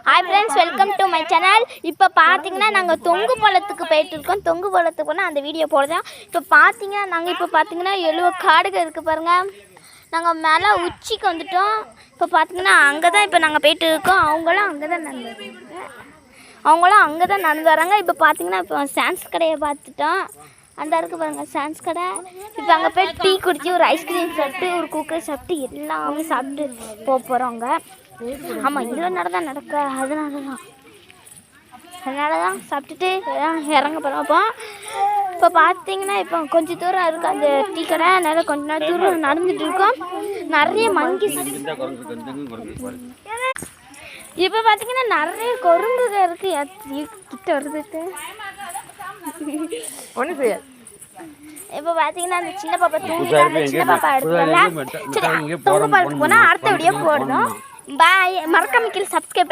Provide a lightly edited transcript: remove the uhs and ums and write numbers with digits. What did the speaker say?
Hi friends, welcome to my channel. இப்போ பார்த்தீங்கன்னா நாங்கள் தொங்கு பாலத்துக்கு போயிட்டு இருக்கோம். தொங்கு பாலத்துக்கு போனால் அந்த வீடியோ போடுறோம். இப்போ பார்த்தீங்கன்னா 70 காடுகள் இருக்குது பாருங்கள். நாங்கள் மேலே உச்சிக்கு வந்துட்டோம். இப்போ பார்த்தீங்கன்னா அங்கே தான் இப்போ நாங்கள் போயிட்டு இருக்கோம். அவங்களாம் அங்கே தான் நடந்து வராங்க. இப்போ பார்த்தீங்கன்னா இப்போ சான்ஸ் கடையை பார்த்துட்டோம். அந்த இருக்குது பாருங்கள் சான்ஸ் கடை. இப்போ அங்கே போய் டீ குடிச்சு ஒரு ஐஸ்கிரீம் சாப்பிட்டு ஒரு குக்கரை சாப்பிட்டு எல்லாமே சாப்பிட்டு போகிறோங்க. ஆமாம், இதில் நடக்க அதனால தான் சாப்பிட்டுட்டு இறங்க போகிறோம். இப்போ பார்த்தீங்கன்னா இப்போ கொஞ்சம் தூரம் இருக்குது அந்த டீ கடை. அதனால் கொஞ்ச நேரம் தூரம் நடந்துட்டு இருக்கோம். நிறைய மங்கி இப்போ பார்த்தீங்கன்னா நிறைய குரங்குகள் இருக்குது. கிட்ட வருதுட்டு இப்போ பார்த்தீங்கன்னா அந்த சின்ன பாப்பா தூங்கிட்டாங்க. சின்ன பாப்பா எடுத்துக்கலாம். சரி, தொங்கு பாலத்துக்கு போனால் அடுத்த வீடியோ போடணும். பாய். மறக்காம கீழே சப்ஸ்கிரைப்